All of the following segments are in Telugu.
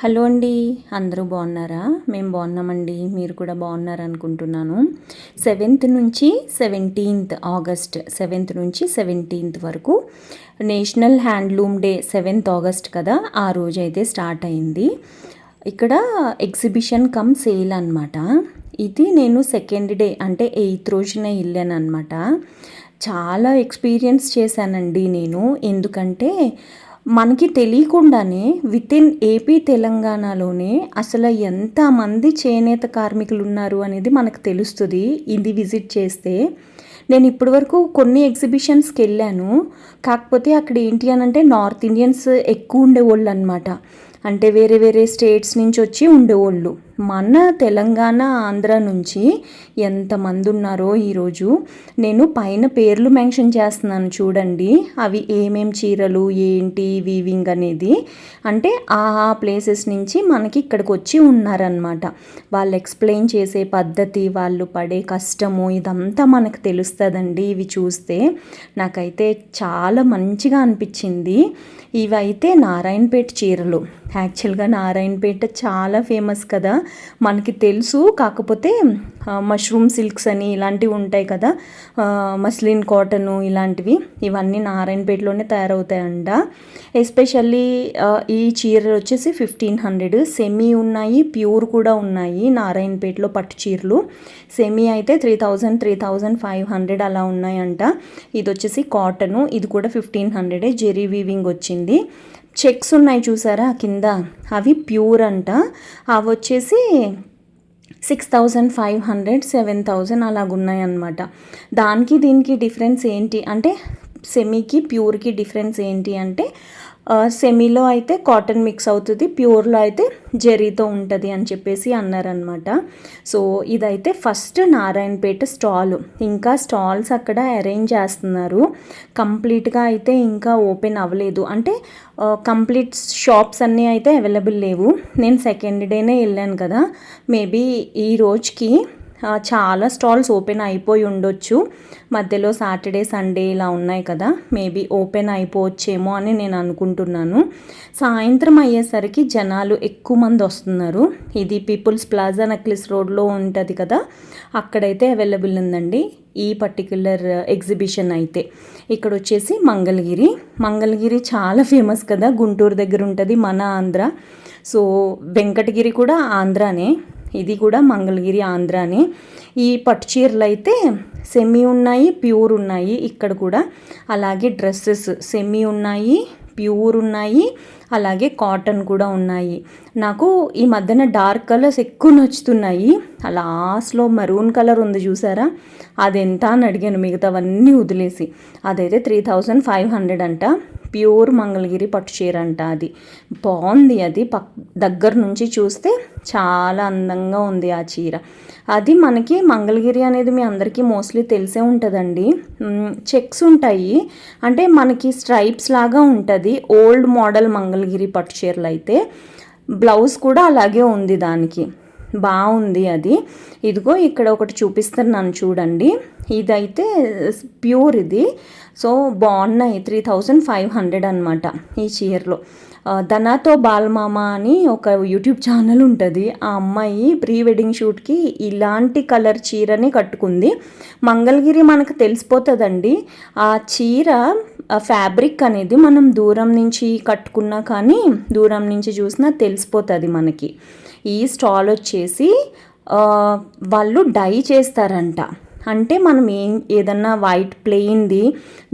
హలో అండి, అందరూ బాగున్నారా? మేము బాగున్నామండి. మీరు కూడా బాగున్నారనుకుంటున్నాను. 7th నుంచి 17th ఆగస్ట్ 7th నుంచి 17th వరకు national handloom day 7th August కదా, ఆ రోజు అయితే స్టార్ట్ అయింది. ఇక్కడ ఎగ్జిబిషన్ కమ్ సేల్ అనమాట. ఇది నేను సెకండ్ డే అంటే 8th రోజున వెళ్ళాను అనమాట. చాలా ఎక్స్పీరియన్స్ చేశానండి నేను. ఎందుకంటే మనకి తెలియకుండానే వితిన్ ఏపీ తెలంగాణలోనే అసలు ఎంతమంది చేనేత కార్మికులు ఉన్నారు అనేది మనకు తెలుస్తుంది ఇది విజిట్ చేస్తే. నేను ఇప్పటివరకు కొన్ని ఎగ్జిబిషన్స్కి వెళ్ళాను, కాకపోతే అక్కడ ఏంటి అని అంటే నార్త్ ఇండియన్స్ ఎక్కువ ఉండేవాళ్ళు అనమాట. అంటే వేరే వేరే స్టేట్స్ నుంచి వచ్చి ఉండేవాళ్ళు. మన తెలంగాణ ఆంధ్ర నుంచి ఎంతమంది ఉన్నారో ఈరోజు. నేను పైన పేర్లు మెన్షన్ చేస్తున్నాను చూడండి, అవి ఏమేం చీరలు ఏంటి వీవింగ్ అనేది. అంటే ఆ ప్లేసెస్ నుంచి మనకి ఇక్కడికి వచ్చి ఉన్నారనమాట. వాళ్ళు ఎక్స్ప్లెయిన్ చేసే పద్ధతి, వాళ్ళు పడే కష్టము, ఇదంతా మనకు తెలుస్తుందండి ఇవి చూస్తే. నాకైతే చాలా మంచిగా అనిపించింది. ఇవైతే నారాయణపేట చీరలు. యాక్చువల్గా నారాయణపేట చాలా ఫేమస్ కదా, మనకి తెలుసు. కాకపోతే మష్రూమ్ సిల్క్స్ అని ఇలాంటివి ఉంటాయి కదా, మస్లిన్ కాటను ఇలాంటివి, ఇవన్నీ నారాయణపేటలోనే తయారవుతాయంట. ఎస్పెషల్లీ ఈ చీరలు వచ్చేసి 1500 సెమీ ఉన్నాయి, ప్యూర్ కూడా ఉన్నాయి నారాయణపేటలో పట్టు చీరలు. సెమీ అయితే 3000 3500 అలా ఉన్నాయంట. ఇది వచ్చేసి కాటను, ఇది కూడా 1500 జెరీ వీవింగ్ వచ్చింది. చెక్స్ ఉన్నాయి చూసారా కింద, అవి ప్యూర్ అంట. అవి వచ్చేసి 6500 7000 అలాగున్నాయన్నమాట. దానికి దీనికి డిఫరెన్స్ ఏంటి అంటే, సెమీకి ప్యూర్కి డిఫరెన్స్ ఏంటి అంటే, సెమీలో అయితే కాటన్ మిక్స్ అవుతుంది, ప్యూర్లో అయితే జెరీతో ఉంటుంది అని చెప్పేసి అన్నారనమాట. సో ఇదైతే ఫస్ట్ నారాయణపేట స్టాల్. ఇంకా స్టాల్స్ అక్కడ అరేంజ్ చేస్తున్నారు. కంప్లీట్గా అయితే ఇంకా ఓపెన్ అవ్వలేదు. అంటే కంప్లీట్ షాప్స్ అన్నీ అయితే అవైలబుల్ లేవు. నేను సెకండ్ డేనే వెళ్ళాను కదా, మేబీ ఈ రోజుకి చాలా స్టాల్స్ ఓపెన్ అయిపోయి ఉండొచ్చు. మధ్యలో సాటర్డే సండే ఇలా ఉన్నాయి కదా, మేబీ ఓపెన్ అయిపోవచ్చేమో అని నేను అనుకుంటున్నాను. సాయంత్రం అయ్యేసరికి జనాలు ఎక్కువ మంది వస్తున్నారు. ఇది పీపుల్స్ ప్లాజా నెక్లెస్ రోడ్లో ఉంటుంది కదా, అక్కడైతే అవైలబుల్ ఉందండి ఈ పర్టిక్యులర్ ఎగ్జిబిషన్ అయితే. ఇక్కడ వచ్చేసి మంగళగిరి చాలా ఫేమస్ కదా, గుంటూరు దగ్గర ఉంటుంది మన ఆంధ్ర. సో వెంకటగిరి కూడా ఆంధ్రానే, ఇది కూడా మంగళగిరి ఆంధ్రానే. ఈ పట్టు చీరలు అయితే సెమీ ఉన్నాయి, ప్యూర్ ఉన్నాయి ఇక్కడ కూడా. అలాగే డ్రెస్సెస్ సెమీ ఉన్నాయి, ప్యూర్ ఉన్నాయి, అలాగే కాటన్ కూడా ఉన్నాయి. నాకు ఈ మధ్యన డార్క్ కలర్స్ ఎక్కువ నచ్చుతున్నాయి. లాస్ట్లో మరూన్ కలర్ ఉంది చూసారా, అది ఎంత అని అడిగాను, మిగతావన్నీ వదిలేసి. అదైతే 3500 అంట. ప్యూర్ మంగళగిరి పట్టు చీర అంట. అది బాగుంది. అది దగ్గర నుంచి చూస్తే చాలా అందంగా ఉంది ఆ చీర. అది మనకి మంగళగిరి అనేది మీ అందరికీ మోస్ట్లీ తెలిసే ఉంటుందండి. చెక్స్ ఉంటాయి, అంటే మనకి స్ట్రైప్స్ లాగా ఉంటుంది ఓల్డ్ మోడల్ మంగళగిరి పట్టు చీరలు అయితే. బ్లౌజ్ కూడా అలాగే ఉంది దానికి, బాగుంది అది. ఇదిగో ఇక్కడ ఒకటి చూపిస్తున్నాను చూడండి, ఇదైతే ప్యూర్ ఇది. సో బాగున్నాయి. 3500 అనమాట ఈ చీరలో. ధనాతో బాల్మామ అని ఒక యూట్యూబ్ ఛానల్ ఉంటుంది. ఆ అమ్మాయి ప్రీ వెడ్డింగ్ షూట్కి ఇలాంటి కలర్ చీరని కట్టుకుంది. మంగళగిరి మనకు తెలిసిపోతుందండి. ఆ చీర ఫ్యాబ్రిక్ అనేది మనం దూరం నుంచి కట్టుకున్నా కానీ, దూరం నుంచి చూసినా తెలిసిపోతుంది మనకి. ఈ స్టాల్ వచ్చేసి వాళ్ళు డై చేస్తారంట. అంటే మనం ఏదన్నా వైట్ ప్లెయిన్ది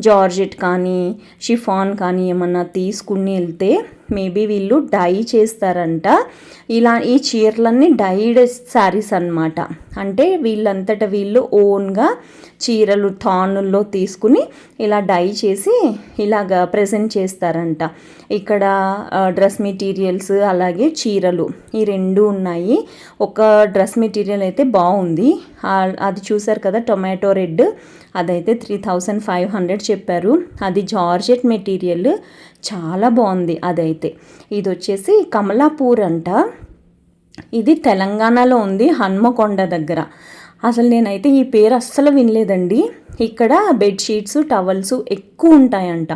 జార్జెట్ కానీ షిఫాన్ కానీ ఏమన్నా తీసుకుని వెళ్తే మేబీ వీళ్ళు డై చేస్తారంట. ఇలా ఈ చీరలన్నీ డైడ్ శారీస్ అన్నమాట. అంటే వీళ్ళంతటా వీళ్ళు ఓన్గా చీరలు థానుల్లో తీసుకుని ఇలా డై చేసి ఇలాగ ప్రజెంట్ చేస్తారంట. ఇక్కడ డ్రెస్ మెటీరియల్స్ అలాగే చీరలు ఈ రెండు ఉన్నాయి. ఒక డ్రెస్ మెటీరియల్ అయితే బాగుంది, అది చూసారు కదా టొమాటో రెడ్, అదైతే 3500 చెప్పారు. అది జార్జెట్ మెటీరియల్, చాలా బాగుంది అదైతే. ఇది వచ్చేసి కమలాపూర్ అంట. ఇది తెలంగాణలో ఉంది, హన్మకొండ దగ్గర. అసలు నేనైతే ఈ పేరు అస్సలు వినలేదండి. ఇక్కడ బెడ్షీట్స్ టవల్స్ ఎక్కువ ఉంటాయంట,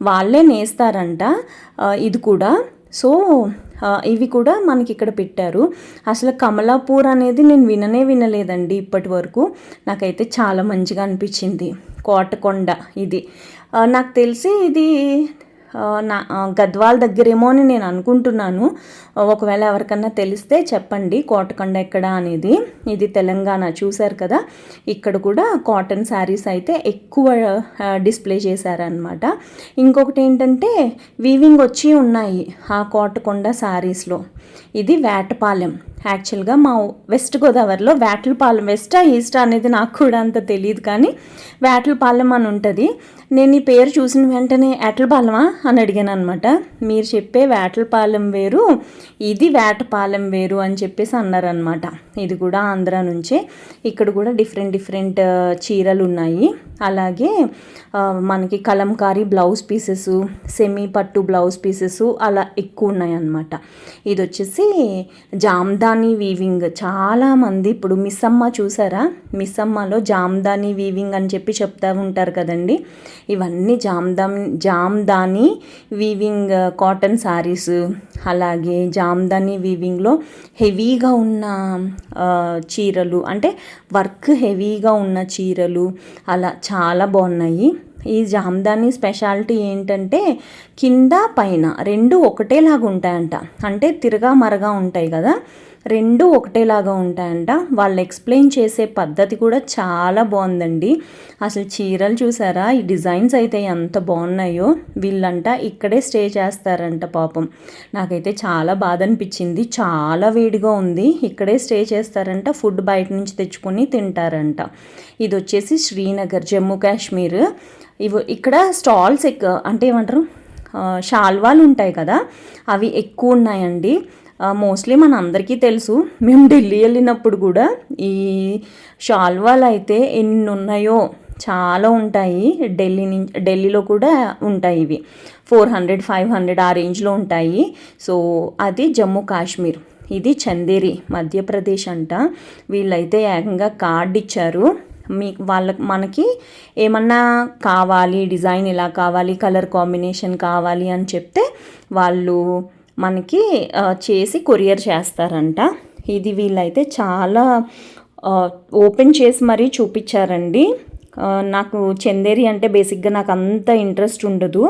వాళ్ళే నేస్తారంట ఇది కూడా. సో ఇవి కూడా మనకి ఇక్కడ పెట్టారు. అసలు కమలాపూర్ అనేది నేను వినలేదండి ఇప్పటి వరకు. నాకైతే చాలా మంచిగా అనిపించింది. కోటకొండ ఇది నాకు తెలిసి ఇది గద్వాల్ దగ్గరేమో అని నేను అనుకుంటున్నాను. ఒకవేళ ఎవరికన్నా తెలిస్తే చెప్పండి కోటకొండ ఎక్కడ అనేది. ఇది తెలంగాణ చూశారు కదా. ఇక్కడ కూడా కాటన్ శారీస్ అయితే ఎక్కువ డిస్ప్లే చేశారనమాట. ఇంకొకటి ఏంటంటే వీవింగ్ వచ్చి ఉన్నాయి ఆ కోటకొండ శారీస్లో. ఇది వేటపాలెం. యాక్చువల్గా మా వెస్ట్ గోదావరిలో వేటలపాలెం, వెస్టా ఈస్టా అనేది నాకు కూడా అంత తెలియదు, కానీ వేటలపాలెం అని ఉంటుంది. నేను ఈ పేరు చూసిన వెంటనే వేటలపాలెమా అని అడిగాను అనమాట. మీరు చెప్పే వేటలపాలెం వేరు, ఇది వేటపాలెం వేరు అని చెప్పేసి అన్నారనమాట. ఇది కూడా ఆంధ్ర నుంచే. ఇక్కడ కూడా డిఫరెంట్ చీరలు ఉన్నాయి. అలాగే మనకి కలంకారీ బ్లౌజ్ పీసెస్, సెమీ పట్టు బ్లౌజ్ పీసెస్ అలా ఎక్కువ ఉన్నాయి అన్నమాట. ఇది వచ్చేసి జామ్దాని వీవింగ్. చాలామంది ఇప్పుడు మిస్సమ్మ చూసారా, మిస్సమ్మలో జామ్దాని వీవింగ్ అని చెప్పి చెప్తా ఉంటారు కదండి. ఇవన్నీ జామ్దాని వీవింగ్ కాటన్ శారీస్, అలాగే జామ్దాని వీవింగ్లో హెవీగా ఉన్న చీరలు, అంటే వర్క్ హెవీగా ఉన్న చీరలు అలా చాలా బాగున్నాయి. ఈ జామ్దాని స్పెషాలిటీ ఏంటంటే కింద పైన రెండు ఒకటేలాగా ఉంటాయంట. అంటే తిరగా మరగా ఉంటాయి కదా, రెండు ఒకటేలాగా ఉంటాయంట. వాళ్ళు ఎక్స్ప్లెయిన్ చేసే పద్ధతి కూడా చాలా బాగుందండి. అసలు చీరలు చూసారా, ఈ డిజైన్స్ అయితే ఎంత బాగున్నాయో. వీళ్ళంట ఇక్కడే స్టే చేస్తారంట పాపం. నాకైతే చాలా బాధ అనిపించింది. చాలా వేడిగా ఉంది, ఇక్కడే స్టే చేస్తారంట. ఫుడ్ బయట నుంచి తెచ్చుకొని తింటారంట. ఇది వచ్చేసి శ్రీనగర్, జమ్మూ కాశ్మీర్. ఇక్కడ స్టాల్స్ అంటే ఏమంటారు, షాల్వాలు ఉంటాయి కదా, అవి ఎక్కువ ఉన్నాయండి. మోస్ట్లీ మన అందరికీ తెలుసు. మేము ఢిల్లీ వెళ్ళినప్పుడు కూడా ఈ షాల్వాలు అయితే ఎన్ని ఉన్నాయో, చాలా ఉంటాయి. ఢిల్లీలో కూడా ఉంటాయి. ఇవి 400-500 ఆ రేంజ్లో ఉంటాయి. సో అది జమ్మూ కాశ్మీర్. ఇది చందేరి, మధ్యప్రదేశ్ అంట. వీళ్ళైతే ఏకంగా కార్డు ఇచ్చారు. మనకి ఏమన్నా కావాలి, డిజైన్ ఇలా కావాలి, కలర్ కాంబినేషన్ కావాలి అని చెప్తే వాళ్ళు మనకి చేసి కొరియర్ చేస్తారంట. ఇది వీళ్ళైతే చాలా ఓపెన్ చేసి మరీ చూపించారండి. నాకు చందేరి అంటే బేసిక్గా నాకు అంత ఇంట్రెస్ట్ ఉండదు.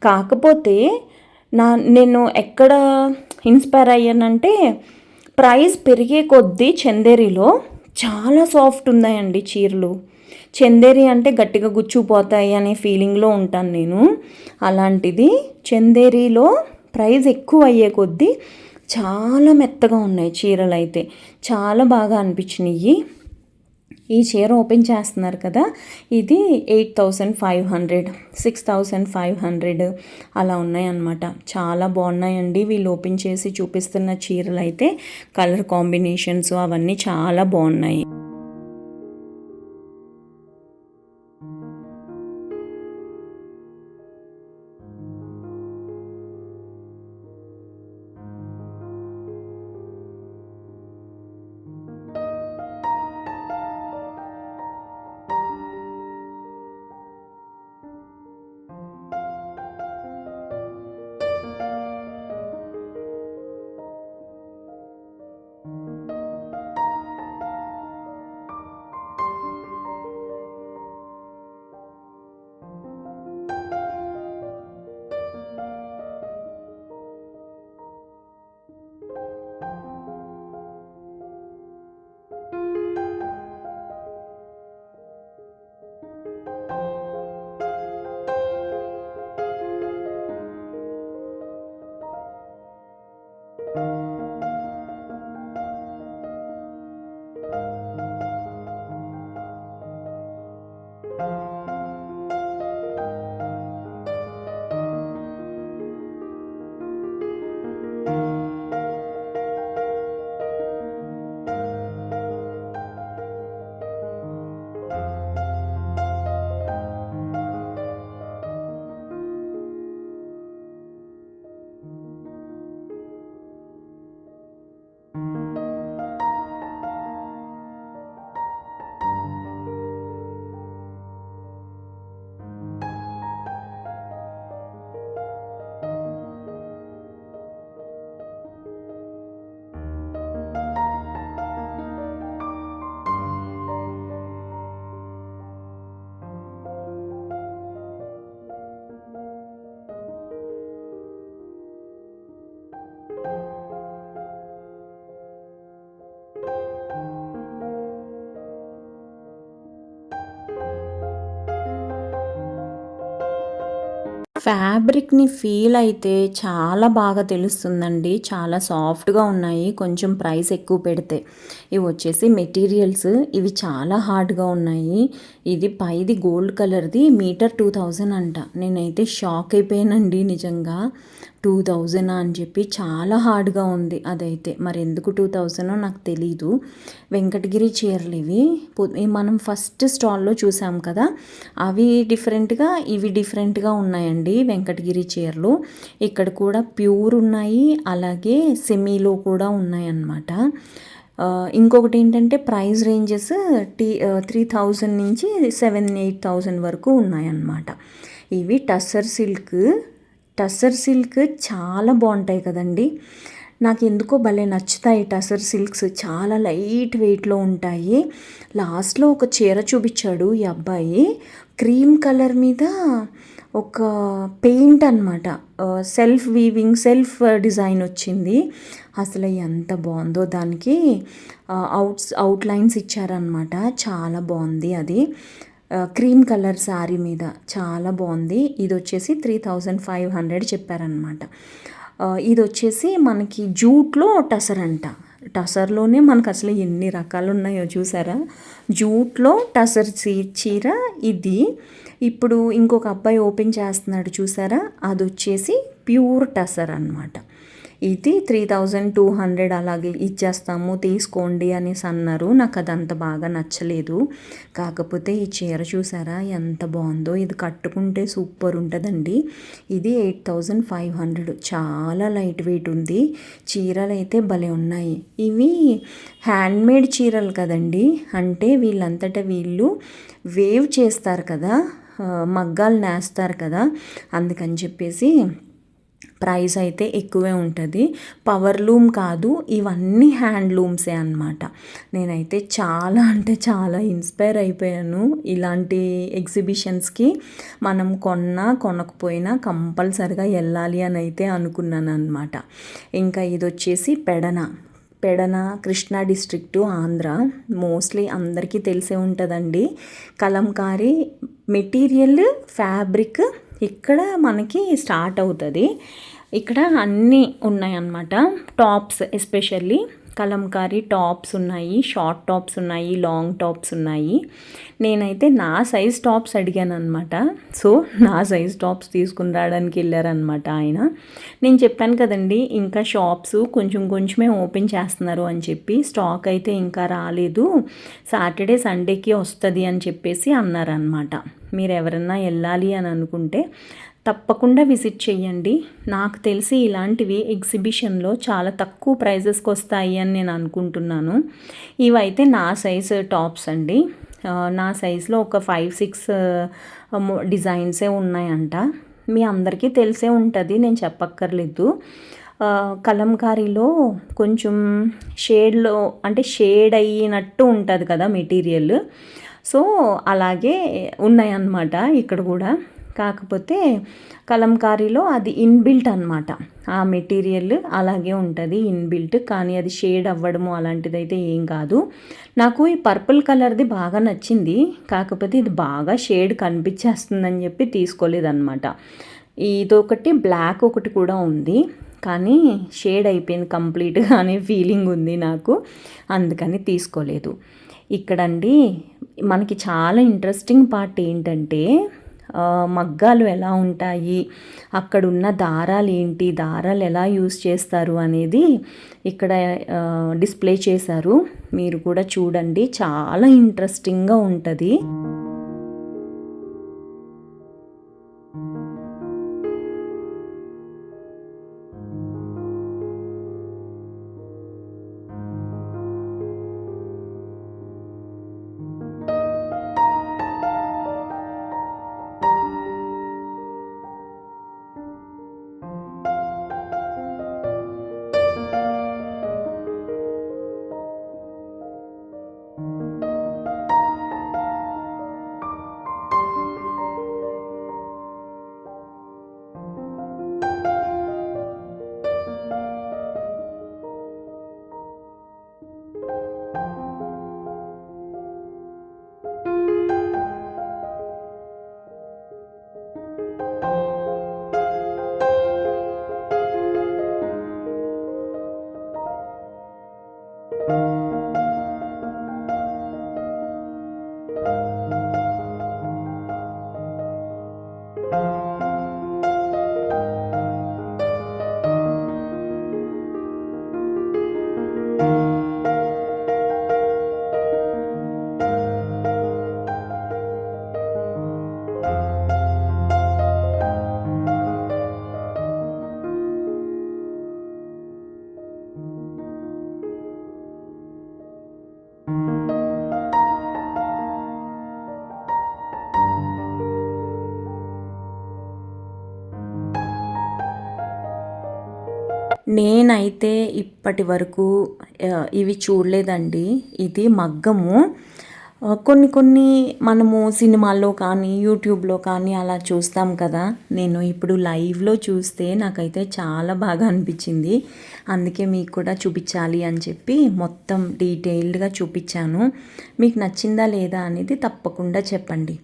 కాకపోతే నేను ఎక్కడ ఇన్స్పైర్ అయ్యానంటే, ప్రైస్ పెరిగే కొద్దీ చందేరిలో చాలా సాఫ్ట్ ఉన్నాయండి చీరలు. చందేరి అంటే గట్టిగా గుచ్చుపోతాయి అనే ఫీలింగ్లో ఉంటాను నేను. అలాంటిది చందేరిలో ప్రైస్ ఎక్కువ అయ్యే కొద్దీ చాలా మెత్తగా ఉన్నాయి చీరలు. అయితే చాలా బాగా అనిపించినాయి. ఈ చీర ఓపెన్ చేస్తున్నారు కదా, ఇది 8500, 6500 అలా ఉన్నాయన్నమాట. చాలా బాగున్నాయండి. వీళ్ళు ఓపెన్ చేసి చూపిస్తున్న చీరలు అయితే కలర్ కాంబినేషన్స్ అవన్నీ చాలా బాగున్నాయి. ఫ్యాబ్రిక్‌ని ఫీల్ అయితే చాలా బాగా తెలుస్తుందండి. చాలా సాఫ్ట్‌గా ఉన్నాయి. కొంచెం ప్రైస్ ఎక్కువ పెడితే. ఇవి వచ్చేసి మెటీరియల్స్ ఇవి చాలా హార్డ్‌గా ఉన్నాయి. ఇది పైది గోల్డ్ కలర్‌ది మీటర్ 2000 అంట. నేనైతే షాక్ అయిపోయానండి నిజంగా. 2000 అని చెప్పి చాలా హార్డ్‌గా ఉంది అదైతే. మరి ఎందుకు 2000 నాకు తెలీదు. వెంకటగిరి చీరలు ఇవి. మనం ఫస్ట్ స్టాల్‌లో చూసాం కదా! అవి డిఫరెంట్‌గా, ఇవి డిఫరెంట్‌గా ఉన్నాయండి వెంకటగిరి చీరలు. ఇక్కడ కూడా ప్యూర్ ఉన్నాయి. అలాగే సెమీలో కూడా ఉన్నాయన్నమాట. ఇంకొకటి ఏంటంటే ప్రైస్ రేంజెస్ 3000 నుంచి 7,000-8,000 వరకు ఉన్నాయన్నమాట. ఇవి టస్సర్ సిల్క్ చాలా బాగుంటాయి కదండి. నాకు ఎందుకో భలే నచ్చుతాయి టసర్ సిల్క్స్. చాలా లైట్ వెయిట్లో ఉంటాయి. లాస్ట్లో ఒక చీర చూపించాడు ఈ అబ్బాయి. క్రీమ్ కలర్ మీద ఒక పెయింట్ అనమాట, సెల్ఫ్ వీవింగ్, సెల్ఫ్ డిజైన్ వచ్చింది. అసలు ఎంత బాగుందో. దానికి అవుట్లైన్స్ ఇచ్చారనమాట. చాలా బాగుంది అది. క్రీమ్ కలర్ శారీ మీద చాలా బాగుంది. ఇది వచ్చేసి 3,500 చెప్పారనమాట. ఇది వచ్చేసి మనకి జూట్లో టసర్ అంట. టసర్లోనే మనకు అసలు ఎన్ని రకాలు ఉన్నాయో చూసారా. జూట్లో టసర్ చీర ఇది. ఇప్పుడు ఇంకొక అబ్బాయి ఓపెన్ చేస్తున్నాడు చూసారా, అది వచ్చేసి ప్యూర్ టసర్ అనమాట. ఇది 3,200 అలాగే ఇచ్చేస్తాము తీసుకోండి అనేసి అన్నారు. నాకు అదంత బాగా నచ్చలేదు. కాకపోతే ఈ చీర చూసారా ఎంత బాగుందో. ఇది కట్టుకుంటే సూపర్ ఉంటుందండి. ఇది 8,500. చాలా లైట్ వెయిట్ ఉంది. చీరలు అయితే భలే ఉన్నాయి. ఇవి హ్యాండ్మేడ్ చీరలు కదండి. అంటే వీళ్ళంతటా వీళ్ళు వేవ్ చేస్తారు కదా, మగ్గాలు నేస్తారు కదా, అందుకని చెప్పేసి ప్రైస్ అయితే ఎక్కువే ఉంటుంది. పవర్ లూమ్ కాదు, ఇవన్నీ హ్యాండ్లూమ్సే అనమాట. నేనైతే చాలా అంటే చాలా ఇన్స్పైర్ అయిపోయాను. ఇలాంటి ఎగ్జిబిషన్స్కి మనం కొనకపోయినా కంపల్సరిగా వెళ్ళాలి అని అయితే అనుకున్నాను అనమాట. ఇంకా ఇది వచ్చేసి పెడన కృష్ణా డిస్ట్రిక్టు, ఆంధ్ర. మోస్ట్లీ అందరికీ తెలిసే ఉంటుందండి. కలంకారీ మెటీరియల్, ఫ్యాబ్రిక్ ఇక్కడ మనకి స్టార్ట్ అవుతుంది. ఇక్కడ అన్నీ ఉన్నాయన్నమాట. టాప్స్, ఎస్పెషల్లీ కలంకారీ టాప్స్ ఉన్నాయి, షార్ట్ టాప్స్ ఉన్నాయి, లాంగ్ టాప్స్ ఉన్నాయి. నేనైతే నా సైజ్ టాప్స్ అడిగాను అనమాట. సో నా సైజ్ టాప్స్ తీసుకుని రావడానికి వెళ్ళారనమాట ఆయన. నేను చెప్పాను కదండి ఇంకా షాప్స్ కొంచెం కొంచెమే ఓపెన్ చేస్తున్నారు అని చెప్పి. స్టాక్ అయితే ఇంకా రాలేదు, సాటర్డే సండేకి వస్తుంది అని చెప్పేసి అన్నారనమాట. మీరు ఎవరన్నా వెళ్ళాలి అని అనుకుంటే తప్పకుండా విజిట్ చేయండి. నాకు తెలిసి ఇలాంటివి ఎగ్జిబిషన్లో చాలా తక్కువ ప్రైజెస్కి వస్తాయి అని నేను అనుకుంటున్నాను. ఇవైతే నా సైజ్ టాప్స్ అండి. నా సైజులో ఒక 5-6 డిజైన్సే ఉన్నాయంట. మీ అందరికీ తెలిసే ఉంటుంది, నేను చెప్పక్కర్లేదు. కలంకారీలో కొంచెం షేడ్లో అంటే షేడ్ అయినట్టు ఉంటుంది కదా మెటీరియల్. సో అలాగే ఉన్నాయన్నమాట ఇక్కడ కూడా. కాకపోతే కలంకారీలో అది ఇన్బిల్ట్ అనమాట. ఆ మెటీరియల్ అలాగే ఉంటుంది ఇన్బిల్ట్, కానీ అది షేడ్ అవ్వడము అలాంటిది అయితే ఏం కాదు. నాకు ఈ పర్పుల్ కలర్ది బాగా నచ్చింది. కాకపోతే ఇది బాగా షేడ్ కనిపించేస్తుందని చెప్పి తీసుకోలేదన్నమాట. ఇదొకటి బ్లాక్ ఒకటి కూడా ఉంది, కానీ షేడ్ అయిపోయింది కంప్లీట్గా అనే ఫీలింగ్ ఉంది నాకు, అందుకని తీసుకోలేదు. ఇక్కడండి మనకి చాలా ఇంట్రెస్టింగ్ పార్ట్ ఏంటంటే మగ్గాలు ఎలా ఉంటాయి, అక్కడున్న దారాలు ఏంటి, దారాలు ఎలా యూస్ చేస్తారు అనేది ఇక్కడ డిస్ప్లే చేశారు. మీరు కూడా చూడండి, చాలా ఇంట్రెస్టింగ్గా ఉంటుంది. నేనైతే ఇప్పటి వరకు ఇవి చూడలేదండి. ఇది మగ్గము. కొన్ని కొన్ని మనము సినిమాల్లో కానీ యూట్యూబ్లో కానీ అలా చూస్తాం కదా. నేను ఇప్పుడు లైవ్లో చూస్తే నాకైతే చాలా బాగా అనిపించింది. అందుకే మీకు కూడా చూపించాలి అని చెప్పి మొత్తం డీటెయిల్డ్గా చూపించాను. మీకు నచ్చిందా లేదా అనేది తప్పకుండా చెప్పండి.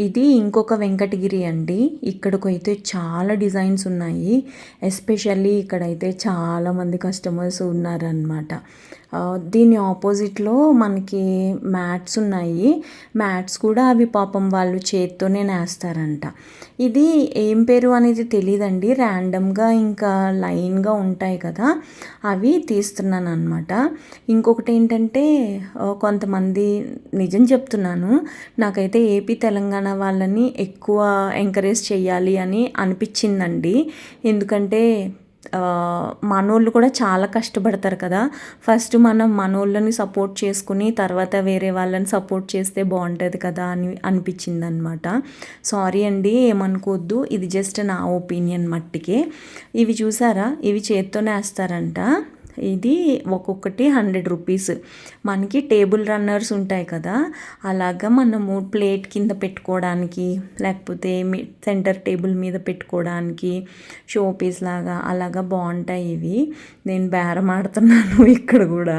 ఇది ఇంకొక వెంకటగిరి అండి. ఇక్కడికైతే చాలా డిజైన్స్ ఉన్నాయి. ఎస్పెషల్లీ ఇక్కడైతే చాలామంది కస్టమర్స్ ఉన్నారనమాట. దీని ఆపోజిట్లో మనకి మ్యాట్స్ ఉన్నాయి. మ్యాట్స్ కూడా అవి పాపం వాళ్ళు చేత్తోనే నేస్తారంట. ఇది ఏం పేరు అనేది తెలియదండి. ర్యాండమ్గా ఇంకా లైన్గా ఉంటాయి కదా, అవి తీస్తున్నాను అనమాట. ఇంకొకటి ఏంటంటే కొంతమంది, నిజం చెప్తున్నాను, నాకైతే ఏపీ తెలంగాణ వాళ్ళని ఎక్కువ ఎంకరేజ్ చేయాలి అని అనిపించిందండి. ఎందుకంటే మనోళ్ళు కూడా చాలా కష్టపడతారు కదా. ఫస్ట్ మనం మనోళ్ళని సపోర్ట్ చేసుకుని తర్వాత వేరే వాళ్ళని సపోర్ట్ చేస్తే బాగుంటుంది కదా అని అనిపించింది అనమాట. సారీ అండి, ఏమనుకోవద్దు, ఇది జస్ట్ నా ఒపీనియన్ మట్టికే. ఇవి చూసారా, ఇవి చేత్తోనే వేస్తారంట. ఇది ఒక్కొక్కటి 100 రూపీస్. మనకి టేబుల్ రన్నర్స్ ఉంటాయి కదా, అలాగా మనము ప్లేట్ కింద పెట్టుకోవడానికి, లేకపోతే సెంటర్ టేబుల్ మీద పెట్టుకోవడానికి షో పీస్ లాగా అలాగా బాగుంటాయి ఇవి. నేను బేరం ఆడుతున్నాను ఇక్కడ కూడా.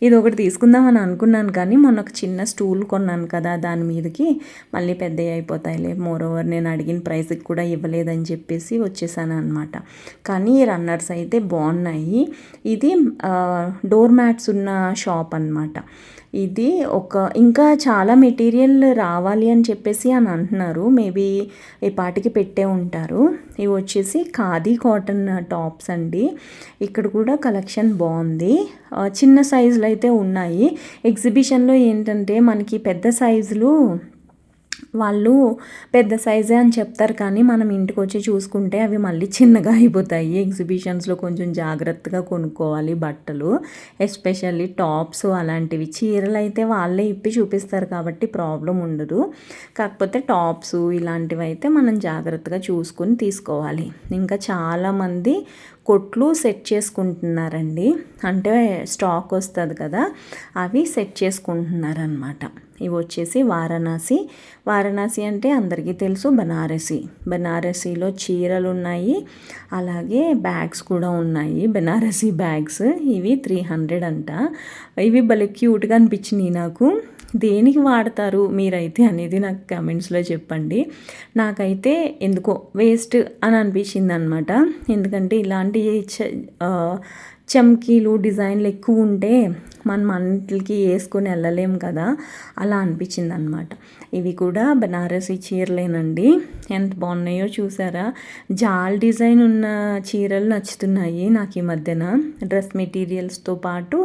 ఇది ఒకటి తీసుకుందామని అనుకున్నాను, కానీ మొన్న ఒక చిన్న స్టూల్ కొన్నాను కదా, దాని మీదకి మళ్ళీ పెద్దవి అయిపోతాయిలే, మోర్ ఓవర్ నేను అడిగిన ప్రైస్కి కూడా ఇవ్వలేదని చెప్పేసి వచ్చేసాను అనమాట. కానీ ఈ రన్నర్స్ అయితే బాగున్నాయి. ఇది డోర్ మ్యాట్స్ ఉన్న షాప్ అనమాట. ఇది ఇంకా చాలా మెటీరియల్ రావాలి అని చెప్పేసి అని అంటున్నారు. మేబీ ఈ పాటికి పెట్టే ఉంటారు. ఇవి వచ్చేసి ఖాదీ కాటన్ టాప్స్ అండి. ఇక్కడ కూడా కలెక్షన్ బాగుంది. చిన్న సైజులు అయితే ఉన్నాయి. ఎగ్జిబిషన్లో ఏంటంటే మనకి పెద్ద సైజులు వాళ్ళు పెద్ద సైజే అని చెప్తారు, కానీ మనం ఇంటికి వచ్చి చూసుకుంటే అవి మళ్ళీ చిన్నగా అయిపోతాయి. ఎగ్జిబిషన్స్లో కొంచెం జాగ్రత్తగా కొనుక్కోవాలి బట్టలు, ఎస్పెషల్లీ టాప్స్ అలాంటివి. చీరలు అయితే వాళ్ళే ఇప్పి చూపిస్తారు కాబట్టి ప్రాబ్లం ఉండదు. కాకపోతే టాప్స్ ఇలాంటివి అయితే మనం జాగ్రత్తగా చూసుకొని తీసుకోవాలి. ఇంకా చాలామంది కొట్లు సెట్ చేసుకుంటున్నారండి. అంటే స్టాక్ వస్తుంది కదా, అవి సెట్ చేసుకుంటున్నారనమాట. ఇవి వచ్చేసి వారణాసి అంటే అందరికీ తెలుసు, బనారసీలో చీరలు ఉన్నాయి, అలాగే బ్యాగ్స్ కూడా ఉన్నాయి, బనారసీ బ్యాగ్స్. ఇవి 300 అంట. ఇవి భలే క్యూట్గా అనిపించినాయి నాకు. దేనికి వాడతారు మీరైతే అనేది నాకు కమెంట్స్లో చెప్పండి. నాకైతే ఎందుకో వేస్ట్ అని అనిపించింది అనమాట. ఎందుకంటే ఇలాంటి చమ్కీలు డిజైన్లు ఎక్కువ ఉంటే మనం అన్నింటికి వేసుకొని వెళ్ళలేం కదా, అలా అనిపించింది అనమాట. ఇవి కూడా బనారసీ చీరలేనండి. ఎంత బాగున్నాయో చూసారా. జాల్ డిజైన్ ఉన్న చీరలు నచ్చుతున్నాయి నాకు ఈ మధ్యన. డ్రెస్ మెటీరియల్స్తో పాటు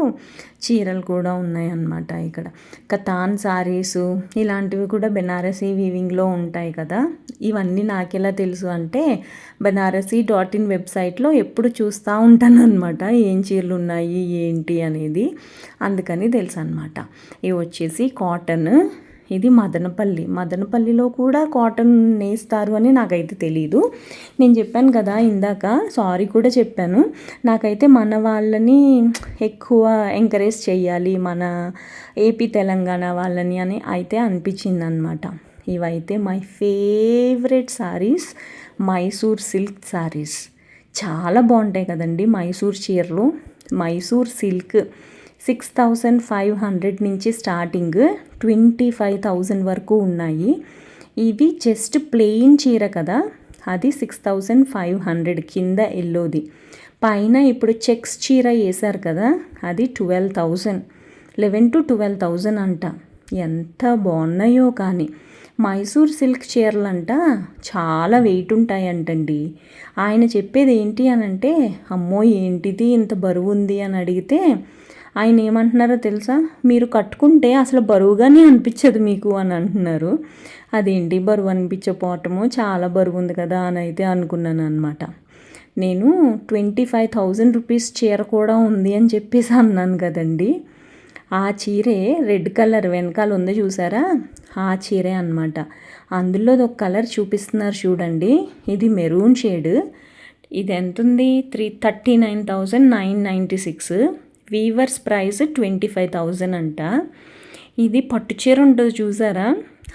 చీరలు కూడా ఉన్నాయన్నమాట. ఇక్కడ కతాన్ సారీసు ఇలాంటివి కూడా బెనారసీ వీవింగ్లో ఉంటాయి కదా. ఇవన్నీ నాకెలా తెలుసు అంటే బనారసీ.in వెబ్సైట్లో ఎప్పుడు చూస్తూ ఉంటాను అనమాట, ఏం చీరలు ఉన్నాయి ఏంటి అనేది. అందుకని తెలుసు అనమాట. ఇవి వచ్చేసి కాటన్. ఇది మదనపల్లిలో కూడా కాటన్ నేస్తారు అని నాకైతే తెలీదు. నేను చెప్పాను కదా ఇందాక, సారీ కూడా చెప్పాను. నాకైతే మన వాళ్ళని ఎక్కువ ఎంకరేజ్ చేయాలి, మన ఏపీ తెలంగాణ వాళ్ళని అని అయితే అనిపించింది అనమాట. ఇవైతే my favourite saris, Mysore silk saris. చాలా బాగుంటాయి కదండి మైసూర్ చీరలు. మైసూర్ సిల్క్ 6500 నుంచి స్టార్టింగ్ 25,000 వరకు ఉన్నాయి. ఇవి జస్ట్ ప్లెయిన్ చీర కదా, అది 6500 కింద ఎల్లోది. పైన ఇప్పుడు చెక్స్ చీర వేశారు కదా, అది 12,000, 11,000 to 12,000 అంట. ఎంత బాగున్నాయో కానీ. మైసూర్ సిల్క్ చీరలంట చాలా వెయిట్ ఉంటాయంటండి. ఆయన చెప్పేది ఏంటి అని అంటే, అమ్మో ఏంటిది ఇంత బరువు ఉంది అని అడిగితే ఆయన ఏమంటున్నారో తెలుసా, మీరు కట్టుకుంటే అసలు బరువుగానే అనిపించదు మీకు అని అంటున్నారు. అదేంటి బరువు అనిపించకపోవటము, చాలా బరువు ఉంది కదా అని అయితే అనుకున్నాను అనమాట. నేను 25,000 రూపీస్ చీర కూడా ఉంది అని చెప్పేసి అన్నాను కదండి. ఆ చీరే రెడ్ కలర్ వెనకాల ఉంది చూసారా, ఆ చీరే అనమాట. అందులో ఒక కలర్ చూపిస్తున్నారు చూడండి, ఇది మెరూన్ షేడ్. ఇది ఎంతుంది 39,996. వీవర్స్ ప్రైస్ 25,000 అంట. ఇది పట్టు చీర ఉంటుంది చూసారా,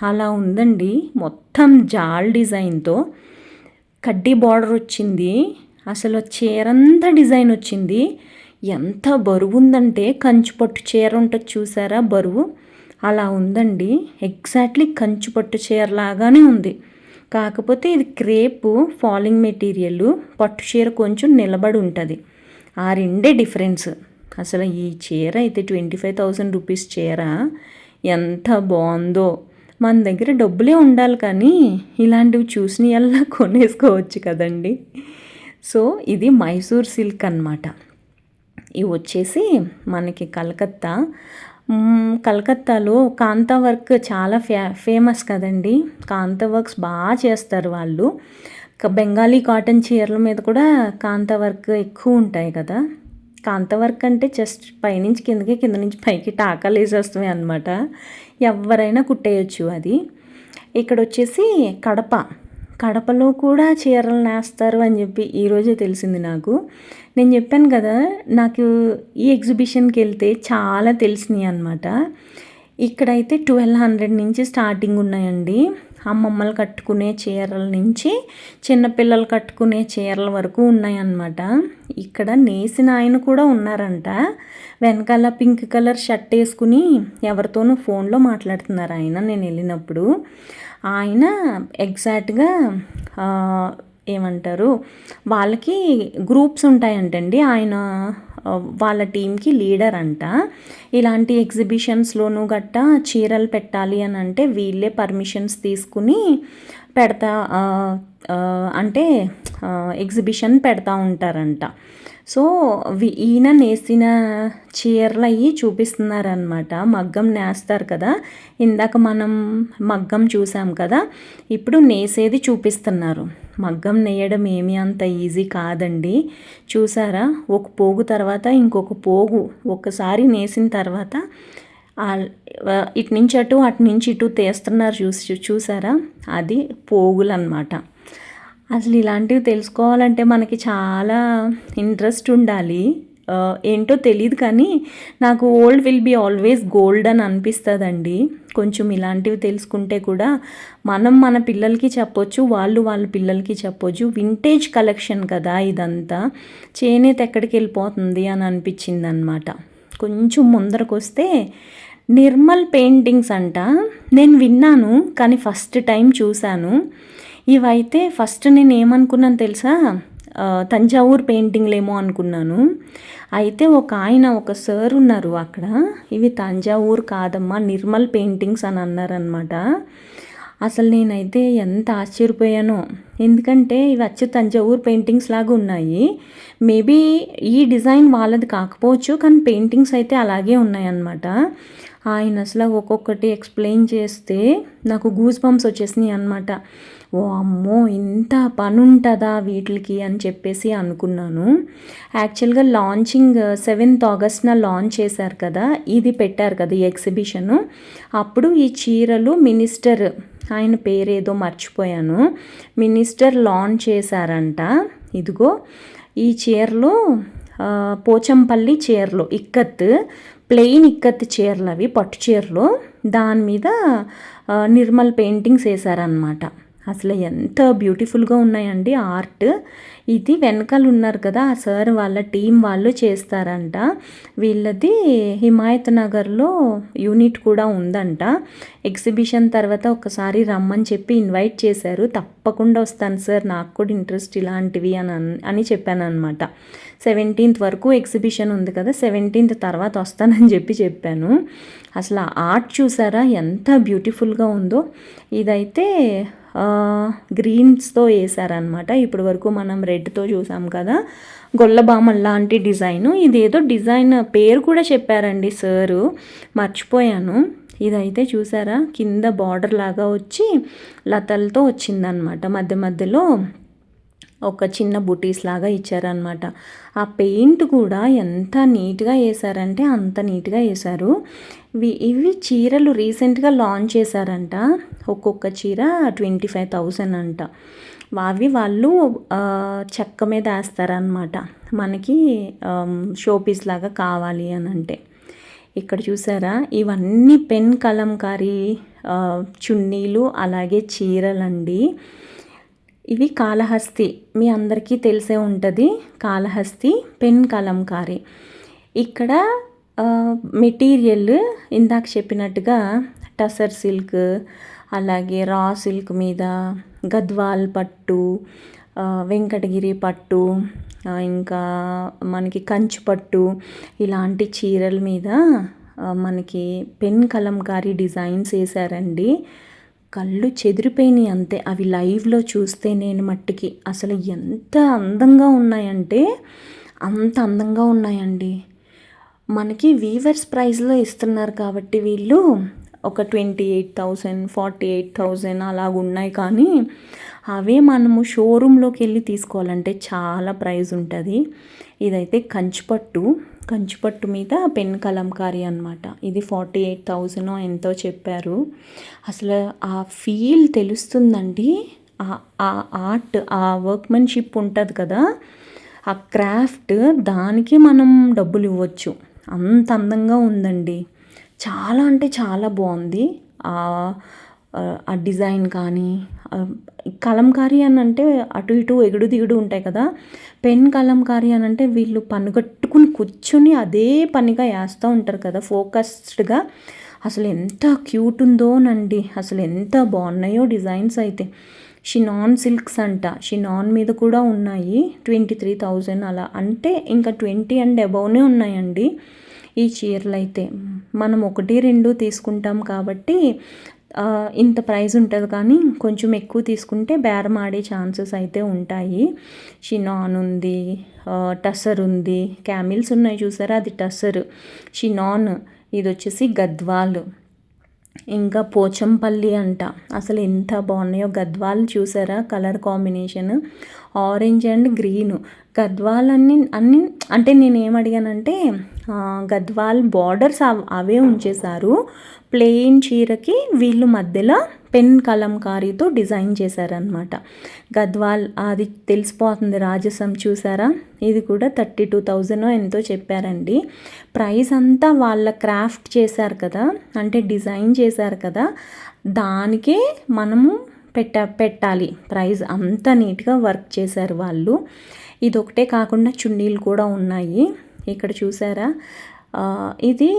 అలా ఉందండి. మొత్తం జాల్ డిజైన్తో కడ్డీ బార్డర్ వచ్చింది. అసలు చీరంతా డిజైన్ వచ్చింది. ఎంత బరువు ఉందంటే కంచు పట్టు చీర ఉంటుంది చూసారా బరువు, అలా ఉందండి. ఎగ్జాక్ట్లీ కంచు పట్టు చీర లాగానే ఉంది. కాకపోతే ఇది క్రేపు ఫాలింగ్ మెటీరియల్, పట్టు చీర కొంచెం నిలబడి ఉంటుంది. ఆ రెండే డిఫరెన్స్. అసలు ఈ చీర అయితే 25,000 రూపీస్ చీర ఎంత బాగుందో. మన దగ్గర డబ్బులే ఉండాలి కానీ ఇలాంటివి చూసినవల్లా కొనేసుకోవచ్చు కదండి. సో ఇది మైసూర్ సిల్క్ అన్నమాట. ఇవి వచ్చేసి మనకి కలకత్తాలో కాంతా వర్క్ చాలా ఫేమస్ కదండి. కాంతా వర్క్స్ బాగా చేస్తారు వాళ్ళు. బెంగాలీ కాటన్ చీరల మీద కూడా కాంతా వర్క్ ఎక్కువ ఉంటాయి కదా. కాంతా వర్క్ అంటే జస్ట్ పైనుంచి కిందకి, కింద నుంచి పైకి టాకాలు వేసేస్తాయి అనమాట. ఎవరైనా కుట్టేయచ్చు అది. ఇక్కడ వచ్చేసి కడపలో కూడా చీరలు నేస్తారు అని చెప్పి ఈరోజే తెలిసింది నాకు. నేను చెప్పాను కదా, నాకు ఈ ఎగ్జిబిషన్కి వెళ్తే చాలా తెలిసినాయి అనమాట. ఇక్కడైతే 1200 నుంచి స్టార్టింగ్ ఉన్నాయండి. అమ్మమ్మలు కట్టుకునే చీరల నుంచి చిన్నపిల్లలు కట్టుకునే చీరల వరకు ఉన్నాయన్నమాట. ఇక్కడ నేసిన ఆయన కూడా ఉన్నారంట. వెనకాల పింక్ కలర్ షర్ట్ వేసుకుని ఎవరితోనూ ఫోన్లో మాట్లాడుతున్నారు ఆయన. నేను వెళ్ళినప్పుడు ఆయన ఎగ్జాక్ట్గా ఏమంటారు, వాళ్ళకి గ్రూప్స్ ఉంటాయంటండి. ఆయన వాళ్ళ టీంకి లీడర్ అంట. ఇలాంటి ఎగ్జిబిషన్స్లోనూ గట్టా చీరలు పెట్టాలి అని అంటే వీళ్ళే పర్మిషన్స్ తీసుకుని అంటే ఎగ్జిబిషన్ పెడతా ఉంటారంట. సో ఈయన నేసిన చీరలు అవి చూపిస్తున్నారనమాట. మగ్గం నేస్తారు కదా, ఇందాక మనం మగ్గం చూసాం కదా, ఇప్పుడు నేసేది చూపిస్తున్నారు. మగ్గం నేయడం ఏమీ అంత ఈజీ కాదండి. చూసారా, ఒక పోగు తర్వాత ఇంకొక పోగు ఒకసారి నేసిన తర్వాత ఇటు నుంచి అటు అటు నుంచి ఇటు తీస్తున్నారు చూసారా, అది పోగులు అన్నమాట. అసలు ఇలాంటివి తెలుసుకోవాలంటే మనకి చాలా ఇంట్రెస్ట్ ఉండాలి. ఏంటో తెలియదు కానీ నాకు old will be always gold అని అనిపిస్తుందండి. కొంచెం ఇలాంటివి తెలుసుకుంటే కూడా మనం మన పిల్లలకి చెప్పొచ్చు, వాళ్ళు వాళ్ళ పిల్లలకి చెప్పొచ్చు. వింటేజ్ కలెక్షన్ కదా ఇదంతా, చేనేత ఎక్కడికి వెళ్ళిపోతుంది అని అనిపించింది అనమాట. కొంచెం ముందరకు వస్తే నిర్మల్ పెయింటింగ్స్ అంట. నేను విన్నాను కానీ ఫస్ట్ టైం చూశాను. ఇవైతే ఫస్ట్ నేను ఏమనుకున్నాను తెలుసా, తంజావూరు పెయింటింగ్లేమో అనుకున్నాను. అయితే ఒక సార్ ఉన్నారు అక్కడ, ఇవి తంజావూరు కాదమ్మా నిర్మల్ పెయింటింగ్స్ అని అన్నారనమాట. అసలు నేనైతే ఎంత ఆశ్చర్యపోయానో, ఎందుకంటే ఇవి వచ్చి తంజావూరు పెయింటింగ్స్ లాగా ఉన్నాయి. మేబీ ఈ డిజైన్ వాళ్ళది కాకపోవచ్చు కానీ పెయింటింగ్స్ అయితే అలాగే ఉన్నాయన్నమాట. ఆయన అసలు ఒక్కొక్కటి ఎక్స్ప్లెయిన్ చేస్తే నాకు గూస్ బంప్స్ వచ్చేసినాయి అనమాట. ఓ అమ్మో, ఇంత పని ఉంటుందా వీటికి అని చెప్పేసి అనుకున్నాను. యాక్చువల్గా లాంచింగ్ 7th ఆగస్ట్న లాంచ్ చేశారు కదా, ఇది పెట్టారు కదా ఈ ఎగ్జిబిషను. అప్పుడు ఈ చీరలు మినిస్టర్, ఆయన పేరేదో మర్చిపోయాను, మినిస్టర్ లాంచ్ చేశారంట. ఇదిగో ఈ చీరలు పోచంపల్లి చీరలు, ప్లెయిన్ ఇక్కత్ చీరలు, అవి పట్టు చీరలు, దాని మీద నిర్మల్ పెయింటింగ్స్ వేశారనమాట. అసలు ఎంత బ్యూటిఫుల్గా ఉన్నాయండి ఆర్ట్. ఇది వెనకాల ఉన్నారు కదా ఆ సార్ వాళ్ళ టీం వాళ్ళు చేస్తారంట. వీళ్ళది హిమాయత్ నగర్లో యూనిట్ కూడా ఉందంట. ఎగ్జిబిషన్ తర్వాత ఒకసారి రమ్మని చెప్పి ఇన్వైట్ చేశారు. తప్పకుండా వస్తాను సార్, నాకు కూడా ఇంట్రెస్ట్ ఇలాంటివి అని చెప్పాను అనమాట. 17th వరకు ఎగ్జిబిషన్ ఉంది కదా, 17th తర్వాత వస్తానని చెప్పాను. అసలు ఆర్ట్ చూసారా ఎంత బ్యూటిఫుల్గా ఉందో. ఇదైతే గ్రీన్స్తో వేసారనమాట. ఇప్పటి వరకు మనం రెడ్తో చూసాం కదా, గొల్లబామల్ లాంటి డిజైను. ఇదేదో డిజైన్ పేరు కూడా చెప్పారండి సారు, మర్చిపోయాను. ఇదైతే చూసారా, కింద బార్డర్ లాగా వచ్చి లతలతో వచ్చిందనమాట. మధ్యలో ఒక చిన్న బుటీస్ లాగా ఇచ్చారనమాట. ఆ పెయింట్ కూడా ఎంత నీట్గా వేసారంటే అంత నీట్గా వేసారు. ఇవి చీరలు రీసెంట్గా లాంచ్ చేశారంట. ఒక్కొక్క చీర 25,000 అంట. అవి వాళ్ళు చెక్క మీద వేస్తారనమాట మనకి షో పీస్ లాగా కావాలి అని అంటే. ఇక్కడ చూసారా ఇవన్నీ పెన్ కలంకారీ చున్నీలు అలాగే చీరలండి. ఇవి కాళహస్తి, మీ అందరికీ తెలిసే ఉంటుంది కాళహస్తి పెన్ కలంకారీ. ఇక్కడ మెటీరియల్ ఇందాక చెప్పినట్టుగా టసర్ సిల్క్, అలాగే రా సిల్క్ మీద గద్వాల్ పట్టు, వెంకటగిరి పట్టు, ఇంకా మనకి కంచు పట్టు, ఇలాంటి చీరల మీద మనకి పెన్ కలంకారీ డిజైన్స్ వేసారండి. కళ్ళు చెదిరిపోయినాయి అంతే అవి లైవ్లో చూస్తే. నేను మట్టికి అసలు ఎంత అందంగా ఉన్నాయంటే అంత అందంగా ఉన్నాయండి. మనకి వీవర్స్ ప్రైస్లో ఇస్తున్నారు కాబట్టి వీళ్ళు ఒక 28,000 48,000 అలాగ ఉన్నాయి. కానీ అవే మనము షోరూంలోకి వెళ్ళి తీసుకోవాలంటే చాలా ప్రైస్ ఉంటుంది. ఇదైతే కంచుపట్టు మీద పెన్ కలంకారీ అనమాట. ఇది 48,000 ఎంతో చెప్పారు. అసలు ఆ ఫీల్ తెలుస్తుందండి. ఆ ఆర్ట్, ఆ వర్క్మెన్షిప్ ఉంటుంది కదా, ఆ క్రాఫ్ట్, దానికి మనం డబ్బులు ఇవ్వచ్చు. అంత అందంగా ఉందండి. చాలా అంటే చాలా బాగుంది ఆ డిజైన్. కానీ కలంకారీ అని అంటే అటు ఇటు ఎగుడు దిగుడు ఉంటాయి కదా, పెన్ కలంకారీ అని అంటే వీళ్ళు పనిగట్టుకుని కూర్చుని అదే పనిగా వేస్తూ ఉంటారు కదా ఫోకస్డ్గా. అసలు ఎంత క్యూట్ ఉందోనండి, అసలు ఎంత బాగున్నాయో డిజైన్స్ అయితే. షినాన్ సిల్క్స్ అంట, షినాన్ మీద కూడా ఉన్నాయి. 23,000 అలా, అంటే ఇంకా 20 అండ్ అబౌవ్నే ఉన్నాయండి ఈ చీరలు అయితే. మనం 1 2 తీసుకుంటాం కాబట్టి ఇంత ప్రైస్ ఉంటుంది. కానీ కొంచెం ఎక్కువ తీసుకుంటే బేరం ఆడే ఛాన్సెస్ అయితే ఉంటాయి. షినాన్ ఉంది, టసర్ ఉంది, క్యామిల్స్ ఉన్నాయి చూసారా, అది టసర్. షినాన్ ఇది వచ్చేసి గద్వాల్, ఇంకా పోచంపల్లి అంట. అసలు ఎంత బాగున్నాయో గద్వాల్ చూసారా, colour combination orange and green. Gadwal అన్ని అంటే నేనేం అడిగానంటే గద్వాల్ బార్డర్స్ అవే ఉంచేశారు. ప్లెయిన్ చీరకి వీళ్ళు మధ్యలో పెన్ కలంకారీతో డిజైన్ చేశారనమాట. గద్వాల్ అది తెలిసిపోతుంది, రాజసం చూసారా. ఇది కూడా 32,000 ఎంతో చెప్పారండి. ప్రైస్ అంతా వాళ్ళ క్రాఫ్ట్ చేశారు కదా, అంటే డిజైన్ చేశారు కదా, దానికే మనము పెట్టాలి ప్రైస్. అంత నీట్గా వర్క్ చేశారు వాళ్ళు. ఇది ఒకటే కాకుండా చున్నీలు కూడా ఉన్నాయి. ఇక్కడ చూసారా, ఇది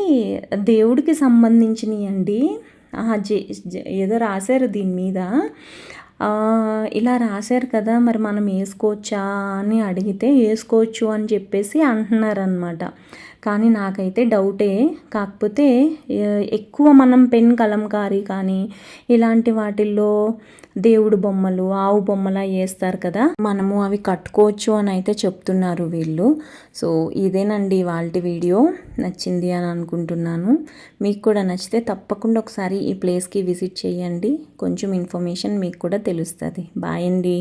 దేవుడికి సంబంధించినవి అండి. ఏదో రాశారు దీని మీద, ఇలా రాశారు కదా, మరి మనం వేసుకోవచ్చా అని అడిగితే వేసుకోవచ్చు అని చెప్పేసి అంటున్నారనమాట. కానీ నాకైతే డౌటే. కాకపోతే ఎక్కువ మనం పెన్ కలంకారీ కానీ ఇలాంటి వాటిల్లో దేవుడు బొమ్మలు, ఆవు బొమ్మలా వేస్తారు కదా, మనము అవి కట్టుకోవచ్చు అని అయితే చెప్తున్నారు వీళ్ళు. సో ఇదేనండి వాళ్ళ వీడియో. నచ్చింది అని అనుకుంటున్నాను. మీకు కూడా నచ్చితే తప్పకుండా ఒకసారి ఈ ప్లేస్కి విజిట్ చేయండి. కొంచెం ఇన్ఫర్మేషన్ మీకు కూడా తెలుస్తుంది. బాయ్ అండి.